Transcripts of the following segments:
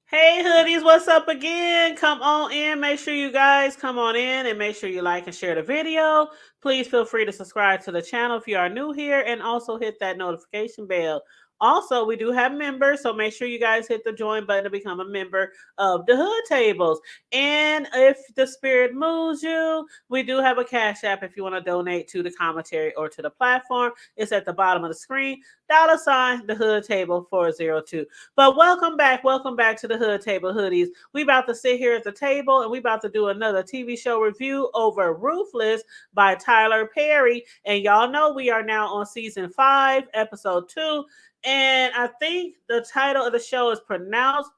Hey hoodies, what's up again? Come on in. Make sure you guys come on in and make sure you like and share the video. Please feel free to subscribe to the channel if you are new here and also hit that notification bell. Also, we do have members, so make sure you guys hit the join button to become a member of the Hood Tables. And if the spirit moves you, we do have a cash app if you want to donate to the commentary or to the platform. It's at the bottom of the screen. $ the Hood Table 402. But welcome back to the Hood Table Hoodies. We about to sit here at the table and we about to do another TV show review over Ruthless by Tyler Perry. And y'all know we are now on season 5, episode 2. And I think the title of the show is pronounced.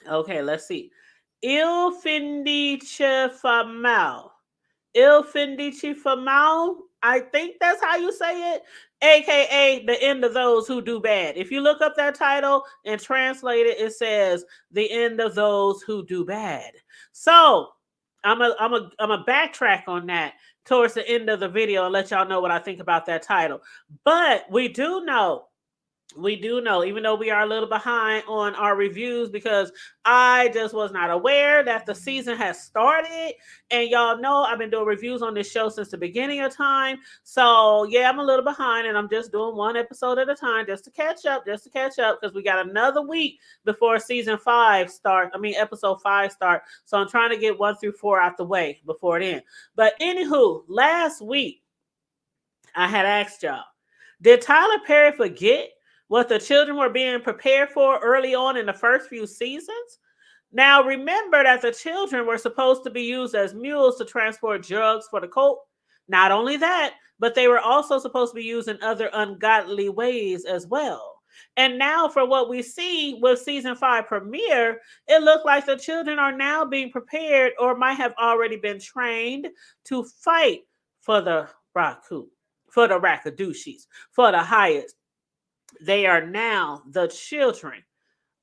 Okay, let's see. Il Findice Famal. Il Findici Famal. I think that's how you say it, aka the end of those who do bad. If you look up that title and translate it, it says the end of those who do bad. So I'm a backtrack on that towards the end of the video and let y'all know what I think about that title. But we do know, even though we are a little behind on our reviews because I just was not aware that the season has started. And y'all know I've been doing reviews on this show since the beginning of time. So yeah, I'm a little behind and I'm just doing one episode at a time just to catch up, because we got another week before season 5 start. Episode 5 start. So I'm trying to get 1 through 4 out the way before then. But anywho, last week I had asked y'all, did Tyler Perry forget what the children were being prepared for early on in the first few seasons? Now, remember that the children were supposed to be used as mules to transport drugs for the cult. Not only that, but they were also supposed to be used in other ungodly ways as well. And now, for what we see with season 5 premiere, it looked like the children are now being prepared or might have already been trained to fight for the Raku, for the Rakadushis, for the highest. They are now the children.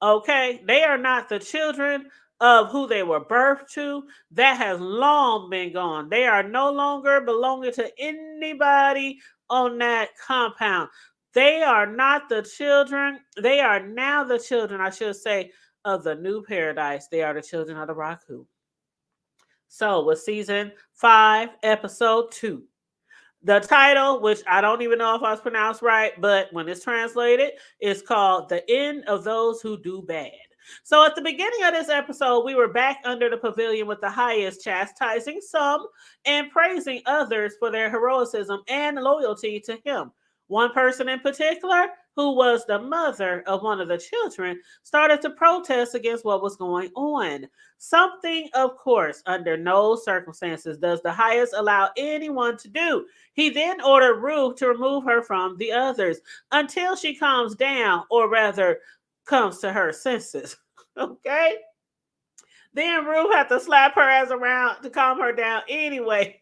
Okay? They are not the children of who they were birthed to. That has long been gone. They are no longer belonging to anybody on that compound. They are not the children. They are now the children, I should say, of the new paradise. They are the children of the Raku. So, with season 5, episode 2. The title, which I don't even know if I was pronounced right, but when it's translated, is called The End of Those Who Do Bad. So at the beginning of this episode, we were back under the pavilion with the highest, chastising some and praising others for their heroism and loyalty to him. One person in particular, who was the mother of one of the children, started to protest against what was going on. Something, of course, under no circumstances does the highest allow anyone to do. He then ordered Ruth to remove her from the others until she calms down, or rather, comes to her senses. Okay? Then Ruth had to slap her ass around to calm her down anyway.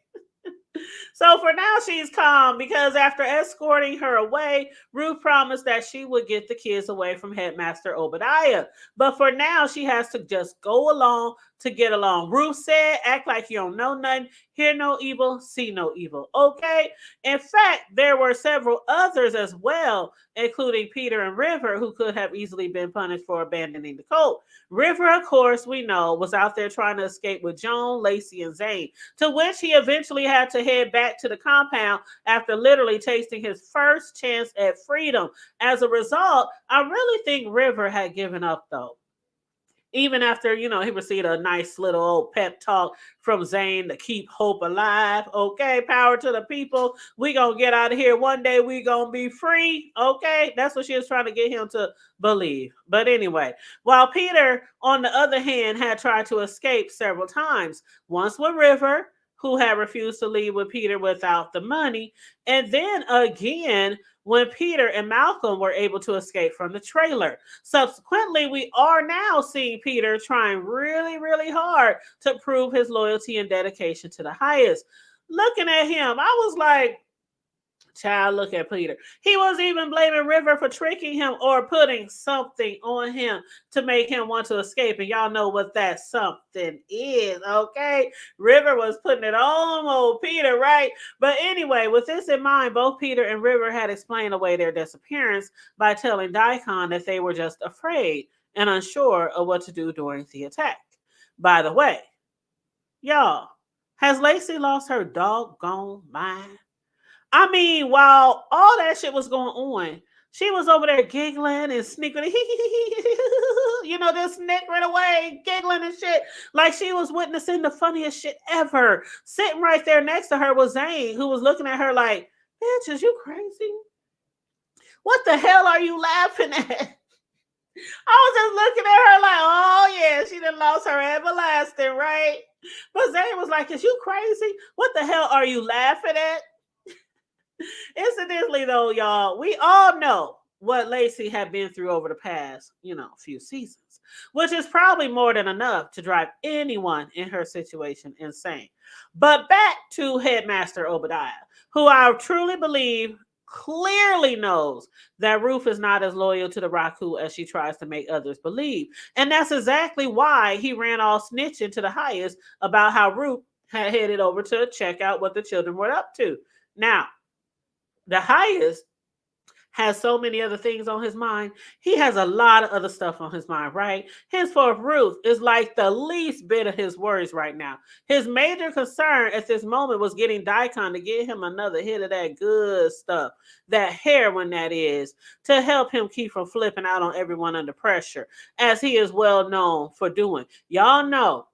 So for now, she's calm because after escorting her away, Ruth promised that she would get the kids away from Headmaster Obadiah. But for now, she has to just go along to get along. Ruth said, act like you don't know nothing, hear no evil, see no evil. Okay? In fact, there were several others as well, including Peter and River, who could have easily been punished for abandoning the cult. River, of course, we know, was out there trying to escape with Joan, Lacey, and Zane, to which he eventually had to head back to the compound after literally tasting his first chance at freedom. As a result, I really think River had given up, though. Even after, he received a nice little old pep talk from Zane to keep hope alive. Okay, power to the people. We gonna get out of here. One day we gonna be free. Okay, that's what she was trying to get him to believe. But anyway, while Peter, on the other hand, had tried to escape several times. Once with River, who had refused to leave with Peter without the money, and then again when Peter and Malcolm were able to escape from the trailer. Subsequently, we are now seeing Peter trying really, really hard to prove his loyalty and dedication to the highest. Looking at him, I was like, child, look at Peter. He was even blaming River for tricking him or putting something on him to make him want to escape. And y'all know what that something is, okay? River was putting it on old Peter, right? But anyway, with this in mind, both Peter and River had explained away their disappearance by telling Daikon that they were just afraid. and unsure of what to do during the attack. By the way, y'all, has Lacey lost her doggone mind? I mean, while all that shit was going on, she was over there giggling and sneaking, just snickering away, giggling and shit, like she was witnessing the funniest shit ever. Sitting right there next to her was Zane, who was looking at her like, "Bitch, is you crazy? What the hell are you laughing at?" I was just looking at her like, "Oh yeah, she done lost her everlasting, right?" But Zane was like, "Is you crazy? What the hell are you laughing at?" Incidentally, though, y'all, we all know what Lacey had been through over the past, few seasons, which is probably more than enough to drive anyone in her situation insane. But back to Headmaster Obadiah, who I truly believe clearly knows that Ruth is not as loyal to the Raku as she tries to make others believe. And that's exactly why he ran all snitching to the highest about how Ruth had headed over to check out what the children were up to. Now, the highest has so many other things on his mind. He has a lot of other stuff on his mind, right? Henceforth, Ruth is like the least bit of his worries right now. His major concern at this moment was getting Daikon to get him another hit of that good stuff, that heroin that is, to help him keep from flipping out on everyone under pressure, as he is well known for doing. Y'all know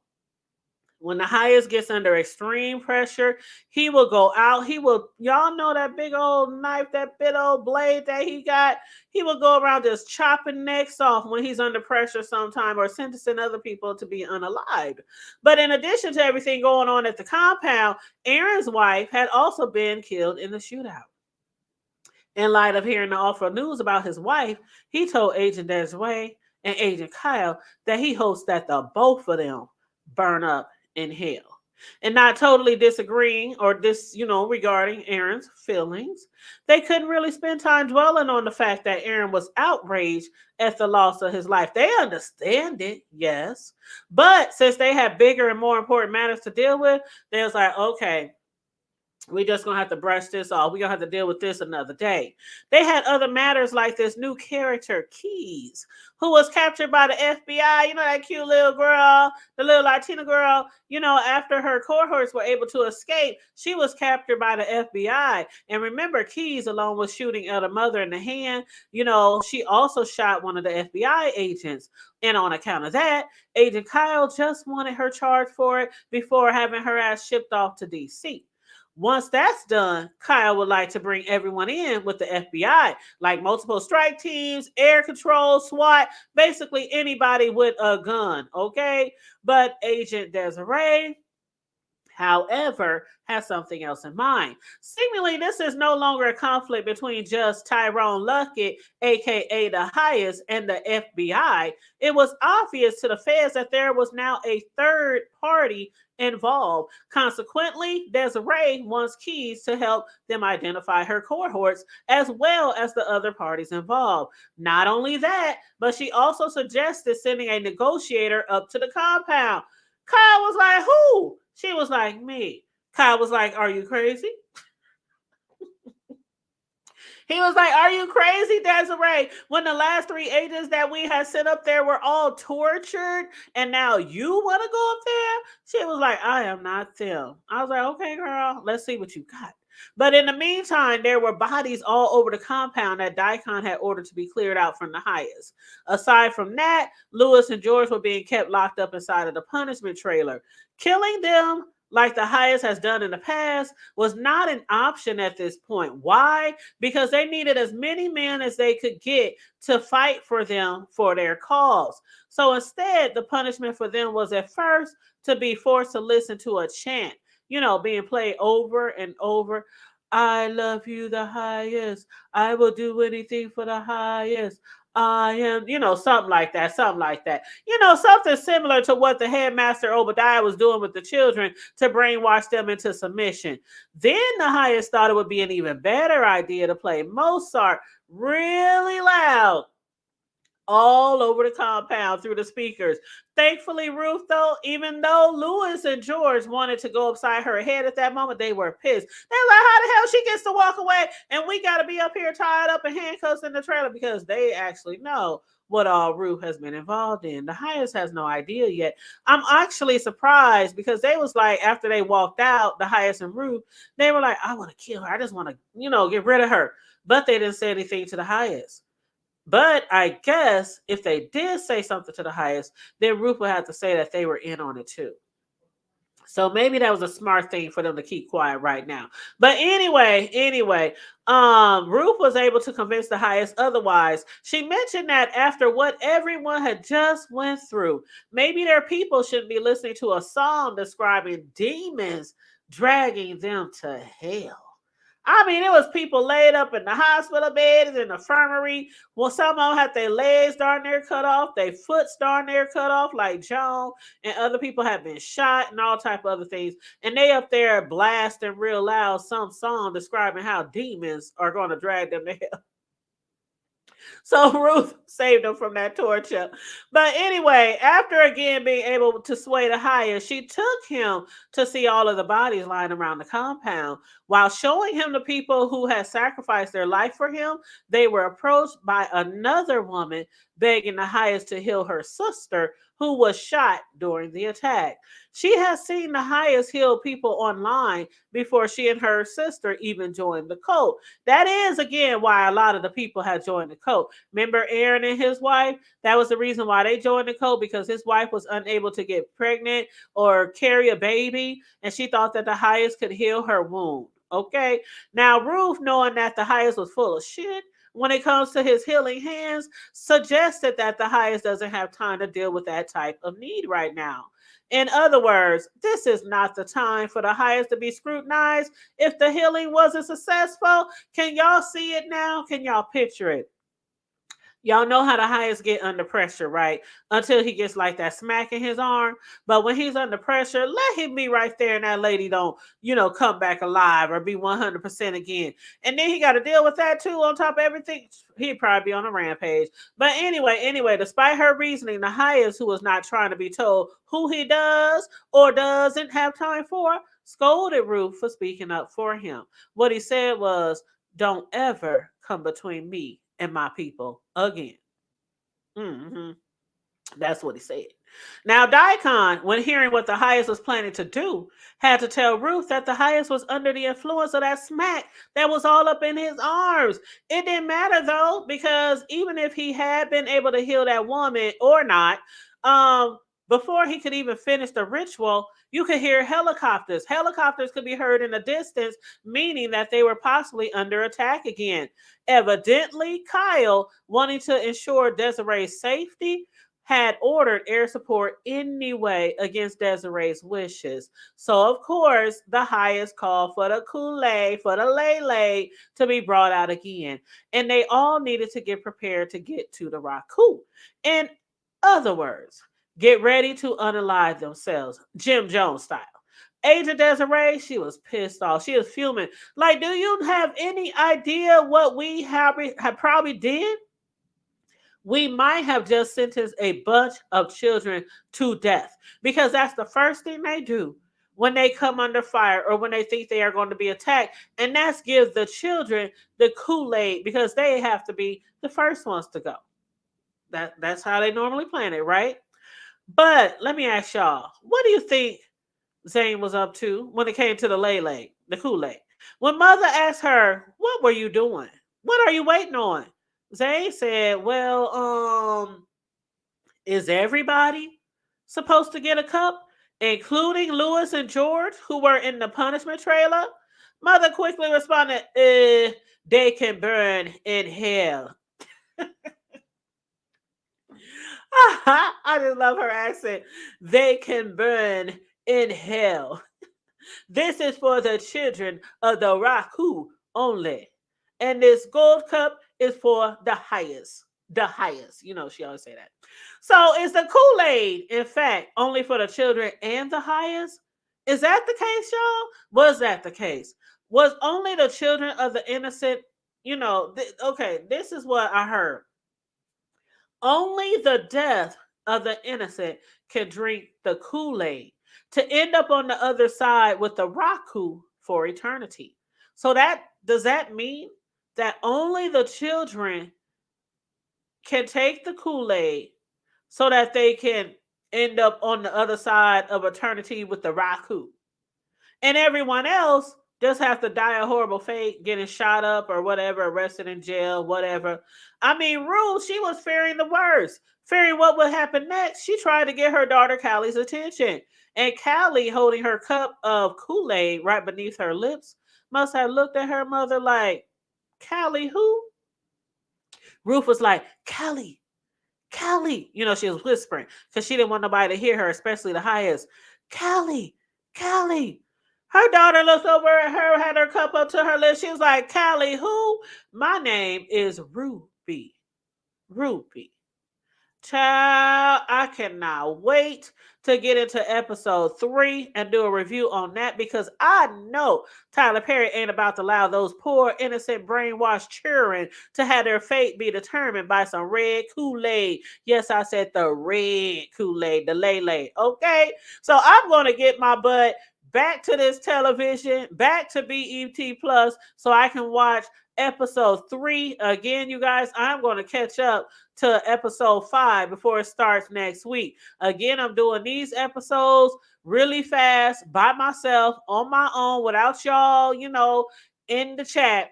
when the highest gets under extreme pressure, he will go out. Y'all know that big old knife, that big old blade that he got. He will go around just chopping necks off when he's under pressure sometime, or sentencing other people to be unalived. But in addition to everything going on at the compound, Aaron's wife had also been killed in the shootout. In light of hearing the awful news about his wife, he told Agent Desiree and Agent Kyle that he hopes that the both of them burn up in hell. And not totally disagreeing or regarding Aaron's feelings, they couldn't really spend time dwelling on the fact that Aaron was outraged at the loss of his life. They understand it, yes. But since they had bigger and more important matters to deal with, they was like, okay, we just gonna have to brush this off. We're gonna have to deal with this another day. They had other matters like this new character, Keys, who was captured by the FBI. You know, that cute little girl, the little Latina girl. After her cohorts were able to escape, she was captured by the FBI. And remember, Keys, along with shooting at her mother in the hand, she also shot one of the FBI agents. And on account of that, Agent Kyle just wanted her charged for it before having her ass shipped off to DC. Once that's done, Kyle would like to bring everyone in with the FBI, like multiple strike teams, air control, SWAT, basically anybody with a gun, okay? But Agent Desiree, however, has something else in mind. Seemingly, this is no longer a conflict between just Tyrone Luckett, aka the highest, and the FBI. It was obvious to the feds that there was now a third party involved. Consequently, Desiree wants Keys to help them identify her cohorts as well as the other parties involved. Not only that, but she also suggested sending a negotiator up to the compound. Kyle was like, who? She was like, me. Kyle was like, are you crazy? He was like, are you crazy, Desiree? When the last three agents that we had sent up there were all tortured, and now you want to go up there? She was like, I am not them. I was like, okay, girl, let's see what you got. But in the meantime, there were bodies all over the compound that Daikon had ordered to be cleared out from the highest. Aside from that, Lewis and George were being kept locked up inside of the punishment trailer. Killing them, like the highest has done in the past, was not an option at this point. Why? Because they needed as many men as they could get to fight for them for their cause. So instead, the punishment for them was at first to be forced to listen to a chant, being played over and over. I love you, the highest. I will do anything for the highest. I am, something like that, something similar to what the headmaster Obadiah was doing with the children to brainwash them into submission. Then the highest thought it would be an even better idea to play Mozart really loud all over the compound through the speakers. Thankfully, Ruth, though, even though Lewis and George wanted to go upside her head at that moment, they were pissed. They were like, how the hell she gets to walk away and we got to be up here tied up in handcuffs in the trailer? Because they actually know what all Ruth has been involved in. The highest has no idea yet. I'm actually surprised because they was like, after they walked out, the highest and Ruth, they were like, I want to kill her. I just want to, get rid of her. But they didn't say anything to the highest. But I guess if they did say something to the highest, then Ruth would have to say that they were in on it too. So maybe that was a smart thing for them to keep quiet right now. But anyway, Ruth was able to convince the highest otherwise. She mentioned that after what everyone had just went through, maybe their people shouldn't be listening to a song describing demons dragging them to hell. I mean, it was people laid up in the hospital beds, in the infirmary. Well, some of them had their legs darn near cut off, their foot darn near cut off, like Joan, and other people had been shot and all type of other things. And they up there blasting real loud some song describing how demons are going to drag them to hell. So Ruth saved him from that torture. But anyway, after again being able to sway the higher, she took him to see all of the bodies lying around the compound. While showing him the people who had sacrificed their life for him, they were approached by another woman begging the highest to heal her sister who was shot during the attack. She has seen the highest heal people online before she and her sister even joined the cult. That is, again, why a lot of the people had joined the cult. Remember Aaron and his wife? That was the reason why they joined the cult, because his wife was unable to get pregnant or carry a baby, and she thought that the highest could heal her wound. Okay? Now, Ruth, knowing that the highest was full of shit, when it comes to his healing hands, suggested that the highest doesn't have time to deal with that type of need right now. In other words, this is not the time for the highest to be scrutinized. If the healing wasn't successful, can y'all see it now? Can y'all picture it? Y'all know how the highest get under pressure, right? Until he gets like that smack in his arm. But when he's under pressure, let him be right there and that lady don't, come back alive or be 100% again. And then he got to deal with that too on top of everything. He'd probably be on a rampage. But anyway, despite her reasoning, the highest, who was not trying to be told who he does or doesn't have time for, scolded Ruth for speaking up for him. What he said was, don't ever come between me and my people again. Mm-hmm. That's what he said. Now, Daikon, when hearing what the highest was planning to do, had to tell Ruth that the highest was under the influence of that smack that was all up in his arms. It didn't matter though, because even if he had been able to heal that woman or not, um, before he could even finish the ritual, you could hear helicopters. Helicopters could be heard in the distance, meaning that they were possibly under attack again. Evidently, Kyle, wanting to ensure Desiree's safety, had ordered air support anyway against Desiree's wishes. So, of course, the highest called for the Kool-Aid, for the Lele to be brought out again. And they all needed to get prepared to get to the Raku. In other words, get ready to unalive themselves, Jim Jones style. Agent Desiree, she was pissed off. She was fuming. Like, do you have any idea what we have probably did? We might have just sentenced a bunch of children to death, because that's the first thing they do when they come under fire or when they think they are going to be attacked. And that gives the children the Kool-Aid, because they have to be the first ones to go. That's how they normally plan it, right? But let me ask y'all, what do you think Zane was up to when it came to the Lele, the Kool-Aid? When Mother asked her, what were you doing? What are you waiting on? Zane said, well, is everybody supposed to get a cup, including Lewis and George, who were in the punishment trailer? Mother quickly responded, they can burn in hell. I just love her accent. They can burn in hell. This is for the children of the Raku only. And this gold cup is for the highest. The highest. She always say that. So is the Kool-Aid, in fact, only for the children and the highest? Is that the case, y'all? Was that the case? Was only the children of the innocent, okay, this is what I heard. Only the death of the innocent can drink the Kool-Aid to end up on the other side with the Raku for eternity. So does that mean that only the children can take the Kool-Aid so that they can end up on the other side of eternity with the Raku. And everyone else just have to die a horrible fate, getting shot up or whatever, arrested in jail, whatever. I mean, Rue, she was fearing the worst, fearing what would happen next. She tried to get her daughter Callie's attention. And Callie, holding her cup of Kool-Aid right beneath her lips, must have looked at her mother like, Callie, who? Ruth was like, Callie, Callie. You know, she was whispering because she didn't want nobody to hear her, especially the highest. Callie, Callie. Her daughter looked over at her, had her cup up to her lips. She was like, Callie, who? My name is Ruby. Ruby. Child, I cannot wait to get into episode 3 and do a review on that because I know Tyler Perry ain't about to allow those poor, innocent, brainwashed children to have their fate be determined by some red Kool-Aid. Yes, I said the red Kool-Aid, the Lay. Okay? So I'm going to get my butt back to this television, back to BET Plus, so I can watch episode 3 again. You guys, I'm going to catch up to episode 5 before it starts next week. Again, I'm doing these episodes really fast by myself on my own without y'all, in the chat,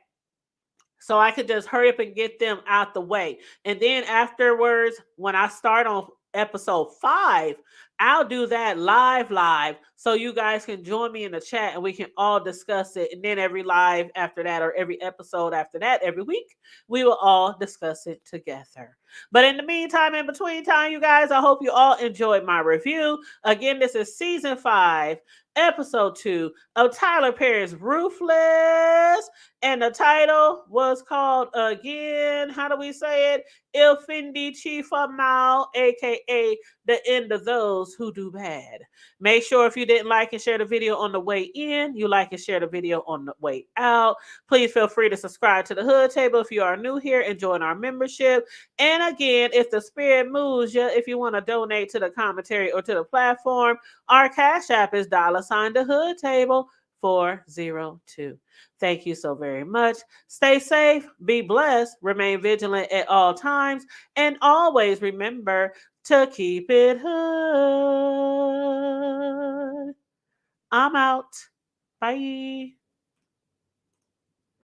so I could just hurry up and get them out the way. And then afterwards, when I start on episode 5, I'll do that live so you guys can join me in the chat and we can all discuss it. And then every live after that, or every episode after that, every week, we will all discuss it together. But in the meantime, in between time, you guys, I hope you all enjoyed my review. Again, this is season 5, episode 2 of Tyler Perry's Ruthless. And the title was called, again, how do we say it? Il fin di chifa mal, aka the end of those who do bad. Make sure if you didn't like and share the video on the way in, you like and share the video on the way out. Please feel free to subscribe to the Hood Table if you are new here and join our membership. And again, if the spirit moves you, if you want to donate to the commentary or to the platform, our Cash App is $ the Hood Table 402. Thank you so very much. Stay safe, be blessed, remain vigilant at all times, and always remember to keep it hood. I'm out. Bye.